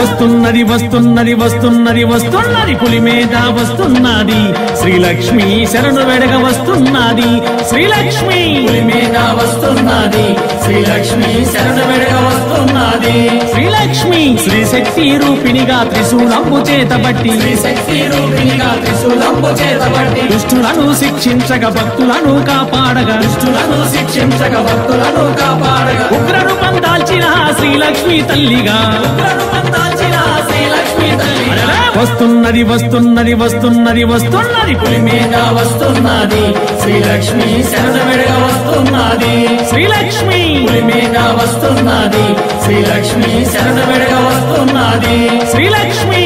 వస్తున్నది వస్తున్నది వస్తున్నది వస్తున్నది పులి మీద వస్తున్నది శ్రీలక్ష్మి శరణు వెడగ వస్తున్నది శ్రీలక్ష్మి పులి మీద వస్తున్నది శ్రీలక్ష్మి శరణు వెడగ వస్తున్నది శ్రీలక్ష్మి శ్రీశక్తి రూపిణిగా త్రిశూలంబు చేతబట్టి శ్రీశక్తి రూపిణిగా త్రిశూలంబు చేతబట్టి దుష్టులను శిక్షించగ భక్తులను కాపాడగా దుష్టులను శిక్షించగ భక్తులను కాపాడగా ఉగ్ర రూపం దాల్చిన శ్రీలక్ష్మి తల్లిగా దాల్చిన శ్రీలక్ష్మి తల్లి వస్తున్నది వస్తున్నది వస్తున్నది వస్తున్నది పులి మీద వస్తున్నది శ్రీలక్ష్మి శరణు వెడగ వస్తున్నది శ్రీలక్ష్మి పులి మీద వస్తున్నది శ్రీలక్ష్మి శరణు వెడగ వస్తున్నది శ్రీలక్ష్మి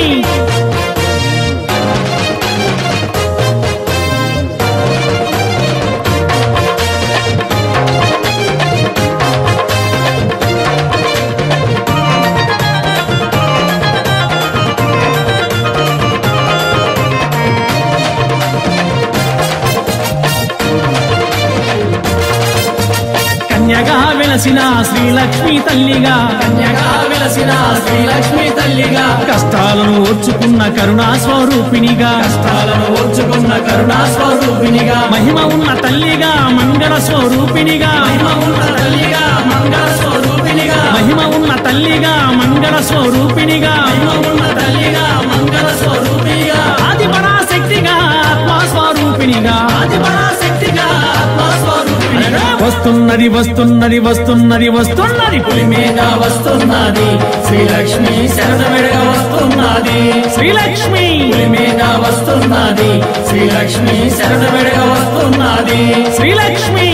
కన్యగా వెలసిన శ్రీలక్ష్మి తల్లిగా కన్యగా వెలసిన శ్రీలక్ష్మి తల్లిగా కష్టాలను ఓర్చుకున్న కరుణా స్వరూపిణిగా కష్టాలను ఓర్చుకున్న కరుణా స్వరూపిణిగా మహిమ ఉన్న తల్లిగా మంగళ స్వరూపిణిగా మహిమ ఉన్న తల్లిగా మంగళ స్వరూపిణిగా మహిమ ఉన్న తల్లిగా మంగళ స్వరూపిణిగా మహిమ ఉన్న తల్లిగా మంగళ స్వరూపిణిగా ఆది పరాశక్తిగా ఆత్మ స్వరూపిణిగా ఆది పరాశక్తిగా ఆత్మ స్వరూపిణిగా వస్తున్నది వస్తున్నది వస్తున్నది వస్తున్నది పులి మీద వస్తున్నది శ్రీలక్ష్మి శరణు వెడగ వస్తున్నది శ్రీలక్ష్మి పులి మీద వస్తున్నది శ్రీలక్ష్మి శరణు వెడగ వస్తున్నది శ్రీలక్ష్మి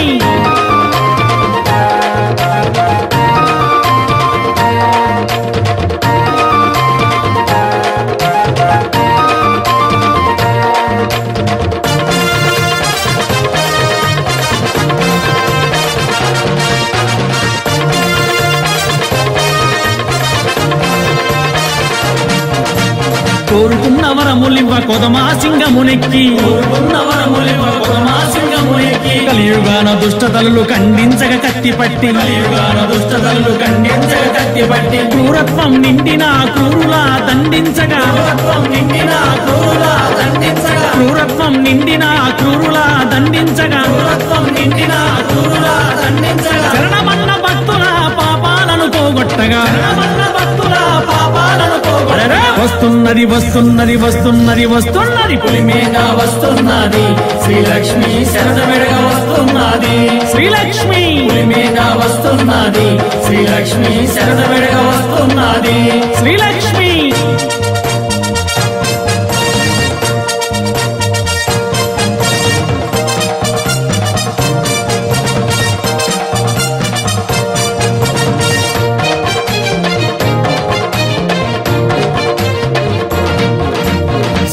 కోరుకున్న వరములివ్వ కొదమా సింగమునెక్కి కోరుకున్న వరములివ్వ కొదమా సింగమునెక్కి కలియుగాన దుష్టతలు ఖండించగ కత్తిపట్టి కలియుగాన దుష్టతలు ఖండించగ కత్తిపట్టి క్రూరత్వం నిండిన క్రూరులా దండించగా క్రూరత్వం నిండిన క్రూరులా దండించగా క్రూరత్వం నిండిన క్రూరులా దండించగా క్రూరత్వం నిండిన క్రూరులా దండించగా శరణమన్న భక్తుల పాపాలను పోగొట్టగా శరణమన్న భక్తుల పాపాలను పోగొట్టగా వస్తున్నది వస్తున్నది వస్తున్నది వస్తున్నది పులి మీద వస్తున్నది శ్రీలక్ష్మి శరణు వెడగ వస్తున్నది శ్రీలక్ష్మి పులి మీద వస్తున్నది శ్రీలక్ష్మి శరణు వెడగ వస్తున్నది శ్రీలక్ష్మి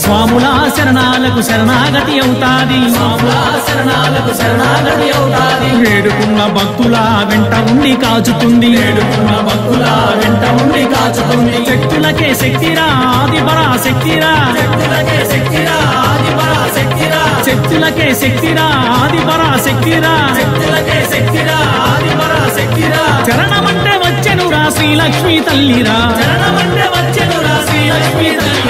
స్వాముల శరణాలకు శరణాగతి అవుతాది స్వాముల శరణాలకు శరణాగతి అవుతాది వేడుకున్న భక్తుల వెంట ఉండి కాచుతుంది వేడుకున్న భక్తుల వెంట ఉండి కాచుతుంది శక్తులకే శక్తిరా ఆది పరాశక్తిరా శక్తులకే శక్తిరా ఆది పరాశక్తిరా శక్తులకే శక్తిరా ఆది పరాశక్తిరా శక్తులకే శక్తిరా ఆది పరాశక్తిరా చరణమంటే వచ్చెనురా శ్రీలక్ష్మి తల్లిరా శరణమంటే వచ్చెనురా శ్రీలక్ష్మి తల్లి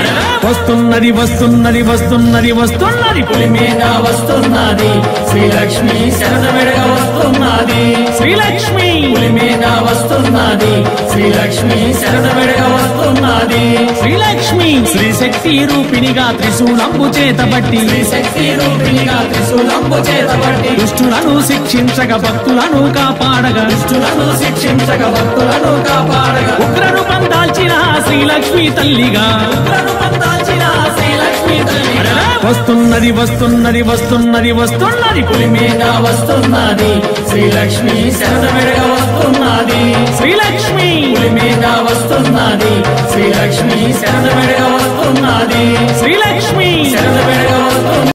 వస్తున్నది వస్తున్నది వస్తున్నది వస్తున్నది పులి మీద వస్తున్నది శ్రీలక్ష్మి శరణు వెడగ వస్తున్నది శ్రీలక్ష్మి పులి మీద వస్తున్నది శ్రీలక్ష్మి శరణు వెడగ వస్తున్నది శ్రీలక్ష్మి శ్రీశక్తి రూపిణిగా త్రిశూలంబు చేతబట్టి శ్రీశక్తి రూపిణిగా త్రిశూలంబు చేతబట్టి దుష్టులను శిక్షించగ భక్తులను కాపాడగా దుష్టులను శిక్షించగ భక్తులను కాపాడగా ఉగ్ర రూపం దాల్చిన శ్రీలక్ష్మి తల్లిగా రూపం దాల్చిన శ్రీలక్ష్మి తల్లి వస్తున్నది వస్తున్నది వస్తున్నది వస్తున్నది పులి మీద వస్తున్నది శ్రీలక్ష్మి శరణు వెడగ వస్తున్నది శ్రీలక్ష్మి పులి మీద వస్తున్నది శ్రీలక్ష్మి శరణు వెడగ వస్తున్నది శ్రీలక్ష్మి శరణు వెడగ వస్తున్నది